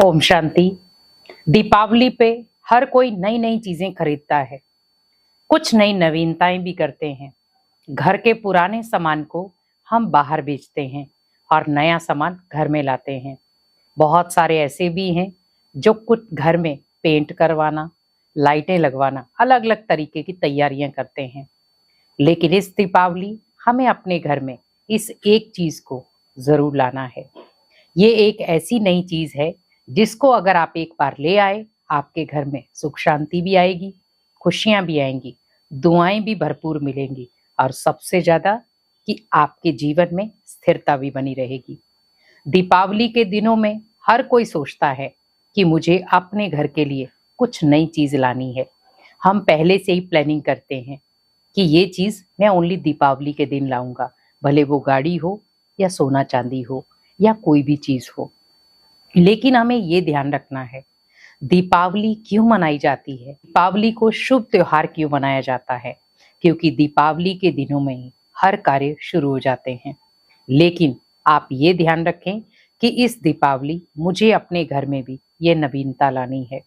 ओम शांति। दीपावली पे हर कोई नई नई चीजें खरीदता है, कुछ नई नवीनताएं भी करते हैं। घर के पुराने सामान को हम बाहर बेचते हैं और नया सामान घर में लाते हैं। बहुत सारे ऐसे भी हैं जो कुछ घर में पेंट करवाना, लाइटें लगवाना, अलग अलग तरीके की तैयारियां करते हैं। लेकिन इस दीपावली हमें अपने घर में इस एक चीज को जरूर लाना है। ये एक ऐसी नई चीज है जिसको अगर आप एक बार ले आए, आपके घर में सुख शांति भी आएगी, खुशियां भी आएंगी, दुआएं भी भरपूर मिलेंगी और सबसे ज्यादा कि आपके जीवन में स्थिरता भी बनी रहेगी। दीपावली के दिनों में हर कोई सोचता है कि मुझे अपने घर के लिए कुछ नई चीज लानी है। हम पहले से ही प्लानिंग करते हैं कि ये चीज मैं ओनली दीपावली के दिन लाऊंगा, भले वो गाड़ी हो या सोना चांदी हो या कोई भी चीज हो। लेकिन हमें ये ध्यान रखना है, दीपावली क्यों मनाई जाती है, दीपावली को शुभ त्योहार क्यों मनाया जाता है। क्योंकि दीपावली के दिनों में ही हर कार्य शुरू हो जाते हैं। लेकिन आप ये ध्यान रखें कि इस दीपावली मुझे अपने घर में भी ये नवीनता लानी है।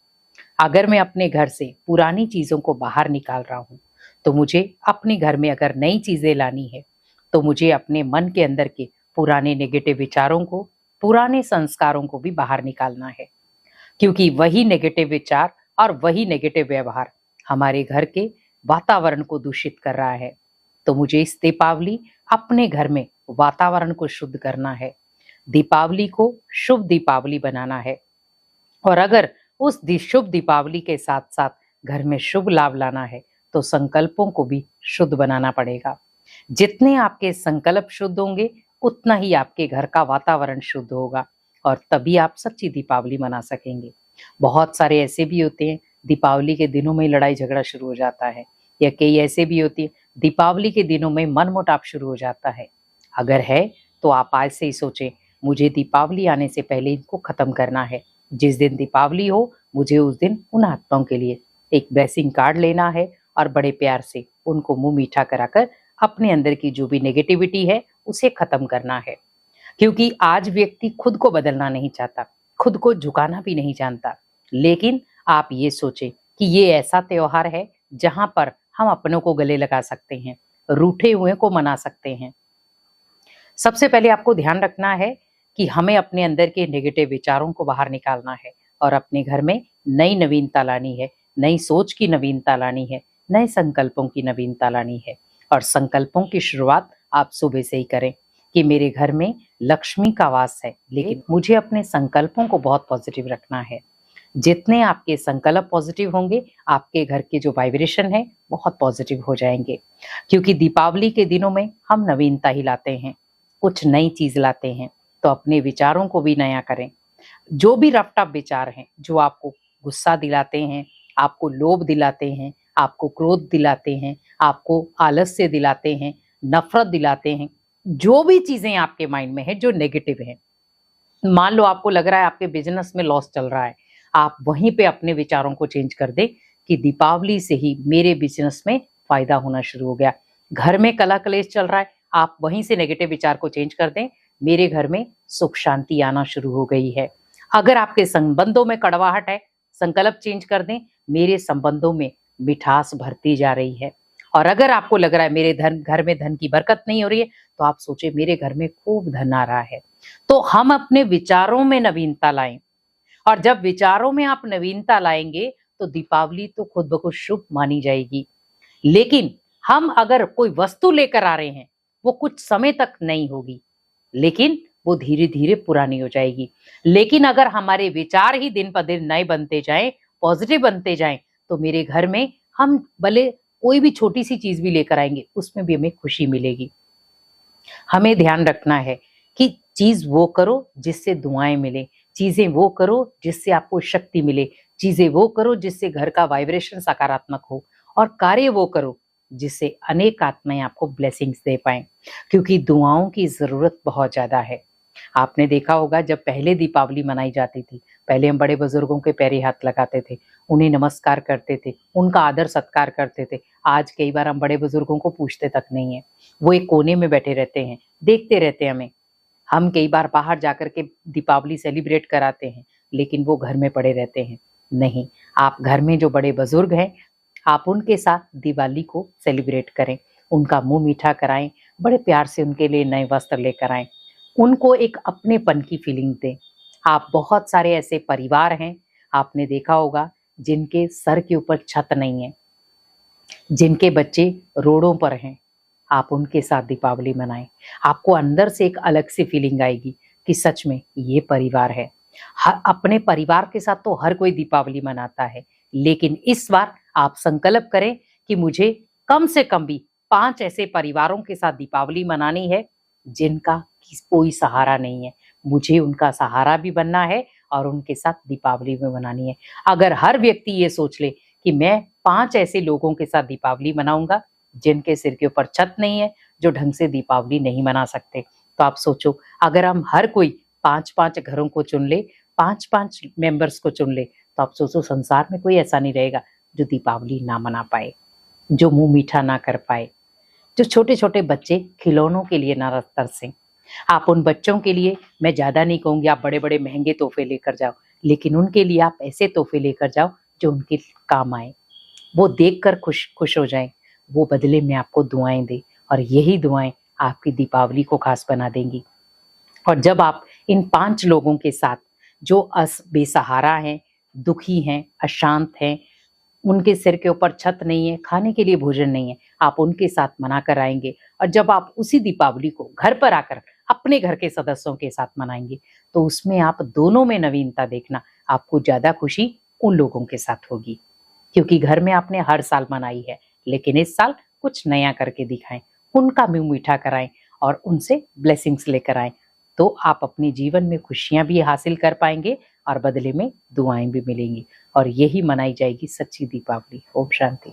अगर मैं अपने घर से पुरानी चीजों को बाहर निकाल रहा हूँ, तो मुझे अपने घर में अगर नई चीजें लानी है, तो मुझे अपने मन के अंदर के पुराने नेगेटिव विचारों को, पुराने संस्कारों को भी बाहर निकालना है। क्योंकि वही नेगेटिव विचार और वही नेगेटिव व्यवहार हमारे घर के वातावरण को दूषित कर रहा है। तो मुझे इस दीपावली अपने घर में वातावरण को शुद्ध करना है, दीपावली को शुभ दीपावली बनाना है। और अगर उस शुभ दीपावली के साथ साथ घर में शुभ लाभ लाना है, तो संकल्पों को भी शुद्ध बनाना पड़ेगा। जितने आपके संकल्प शुद्ध होंगे, उतना ही आपके घर का वातावरण शुद्ध होगा और तभी आप सच्ची दीपावली मना सकेंगे। बहुत सारे ऐसे भी होते हैं दीपावली के दिनों में लड़ाई झगड़ा शुरू हो जाता है, या कई ऐसे भी होती है दीपावली के दिनों में मनमुटाव शुरू हो जाता है। अगर है तो आप आज से ही सोचें, मुझे दीपावली आने से पहले इनको खत्म करना है। जिस दिन दीपावली हो, मुझे उस दिन उन आत्माओं के लिए एक ब्लेसिंग कार्ड लेना है और बड़े प्यार से उनको मुंह मीठा कराकर अपने अंदर की जो भी नेगेटिविटी है उसे खत्म करना है। क्योंकि आज व्यक्ति खुद को बदलना नहीं चाहता, खुद को झुकाना भी नहीं जानता। लेकिन आप ये सोचें कि ये ऐसा त्योहार है जहां पर हम अपनों को गले लगा सकते हैं, रूठे हुए को मना सकते हैं। सबसे पहले आपको ध्यान रखना है कि हमें अपने अंदर के नेगेटिव विचारों को बाहर निकालना है और अपने घर में नई नवीनता लानी है, नई सोच की नवीनता लानी है, नए संकल्पों की नवीनता लानी है। और संकल्पों की शुरुआत आप सुबह से ही करें कि मेरे घर में लक्ष्मी का वास है, लेकिन मुझे अपने संकल्पों को बहुत पॉजिटिव रखना है। जितने आपके संकल्प पॉजिटिव होंगे, आपके घर के जो वाइब्रेशन है बहुत पॉजिटिव हो जाएंगे। क्योंकि दीपावली के दिनों में हम नवीनता ही लाते हैं, कुछ नई चीज लाते हैं। तो अपने विचारों को भी नया करें। जो भी रफ टफ विचार हैं, जो आपको गुस्सा दिलाते हैं, आपको लोभ दिलाते हैं, आपको क्रोध दिलाते हैं, आपको आलस्य दिलाते हैं, नफरत दिलाते हैं, जो भी चीजें आपके माइंड में है जो नेगेटिव है, मान लो आपको लग रहा है आपके बिजनेस में लॉस चल रहा है, आप वहीं पे अपने विचारों को चेंज कर दें कि दीपावली से ही मेरे बिजनेस में फायदा होना शुरू हो गया। घर में कलह कलेश चल रहा है, आप वहीं से नेगेटिव विचार को चेंज कर दें, मेरे घर में सुख शांति आना शुरू हो गई है। अगर आपके संबंधों में कड़वाहट है, संकल्प चेंज कर दें, मेरे संबंधों में मिठास भरती जा रही है। और अगर आपको लग रहा है मेरे घर में धन की बरकत नहीं हो रही है, तो आप सोचे मेरे घर में खूब धन आ रहा है। तो हम अपने विचारों में नवीनता लाएं, और जब विचारों में आप नवीनता लाएंगे तो दीपावली तो खुद ब खुद शुभ मानी जाएगी। लेकिन हम अगर कोई वस्तु लेकर आ रहे हैं, वो कुछ समय तक नहीं होगी, लेकिन वो धीरे धीरे पुरानी हो जाएगी। लेकिन अगर हमारे विचार ही दिन पर दिन नए बनते जाएं, पॉजिटिव बनते जाएं, तो मेरे घर में हम भले कोई भी छोटी सी चीज भी लेकर आएंगे, उसमें भी हमें खुशी मिलेगी। हमें ध्यान रखना है कि चीज वो करो जिससे दुआएं मिले, चीजें वो करो जिससे आपको शक्ति मिले, चीजें वो करो जिससे घर का वाइब्रेशन सकारात्मक हो, और कार्य वो करो जिससे अनेक आत्माएं आपको ब्लेसिंग्स दे पाए। क्योंकि दुआओं की जरूरत बहुत ज्यादा है। आपने देखा होगा जब पहले दीपावली मनाई जाती थी, पहले हम बड़े बुजुर्गों के पैरे हाथ लगाते थे, उन्हें नमस्कार करते थे, उनका आदर सत्कार करते थे। आज कई बार हम बड़े बुजुर्गों को पूछते तक नहीं है, वो एक कोने में बैठे रहते हैं, देखते रहते हैं हमें। हम कई बार बाहर जाकर के दीपावली सेलिब्रेट कराते हैं, लेकिन वो घर में पड़े रहते हैं। नहीं, आप घर में जो बड़े बुजुर्ग हैं, आप उनके साथ दिवाली को सेलिब्रेट करें, उनका मुंह मीठा कराएं, बड़े प्यार से उनके लिए नए वस्त्र लेकर आएं, उनको एक अपनेपन की फीलिंग दें। आप बहुत सारे ऐसे परिवार हैं, आपने देखा होगा, जिनके सर के ऊपर छत नहीं है, जिनके बच्चे रोडों पर हैं, आप उनके साथ दीपावली मनाएं। आपको अंदर से एक अलग सी फीलिंग आएगी कि सच में ये परिवार है। अपने परिवार के साथ तो हर कोई दीपावली मनाता है, लेकिन इस बार आप संकल्प करें कि मुझे कम से कम भी 5 ऐसे परिवारों के साथ दीपावली मनानी है जिनका कोई सहारा नहीं है। मुझे उनका सहारा भी बनना है और उनके साथ दीपावली भी मनानी है। अगर हर व्यक्ति ये सोच ले कि मैं 5 ऐसे लोगों के साथ दीपावली मनाऊंगा जिनके सिर के ऊपर छत नहीं है, जो ढंग से दीपावली नहीं मना सकते, तो आप सोचो, अगर हम हर कोई 5-5 घरों को चुन ले, 5-5 मेंबर्स को चुन ले, तो आप सोचो संसार में कोई ऐसा नहीं रहेगा जो दीपावली ना मना पाए, जो मुंह मीठा ना कर पाए, जो छोटे छोटे बच्चे खिलौनों के लिए ना तरसें। आप उन बच्चों के लिए, मैं ज्यादा नहीं कहूंगी आप बड़े बड़े महंगे तोहफे लेकर जाओ, लेकिन उनके लिए आप ऐसे तोहफे लेकर जाओ जो उनके काम आए, वो देखकर खुश खुश हो जाएं, वो बदले में आपको दुआएं दे, और यही दुआएं आपकी दीपावली को खास बना देंगी। और जब आप इन 5 लोगों के साथ जो बेसहारा हैं, दुखी हैं, अशांत हैं, उनके सिर के ऊपर छत नहीं है, खाने के लिए भोजन नहीं है, आप उनके साथ मना कर आएंगे, और जब आप उसी दीपावली को घर पर आकर अपने घर के सदस्यों के साथ मनाएंगे, तो उसमें आप दोनों में नवीनता देखना, आपको ज्यादा खुशी उन लोगों के साथ होगी, क्योंकि घर में आपने हर साल मनाई है, लेकिन इस साल कुछ नया करके दिखाएं, उनका मुंह मीठा कराएं और उनसे ब्लेसिंग्स लेकर आएं, तो आप अपने जीवन में खुशियां भी हासिल कर पाएंगे और बदले में दुआएं भी मिलेंगी, और यही मनाई जाएगी सच्ची दीपावली। ओम शांति।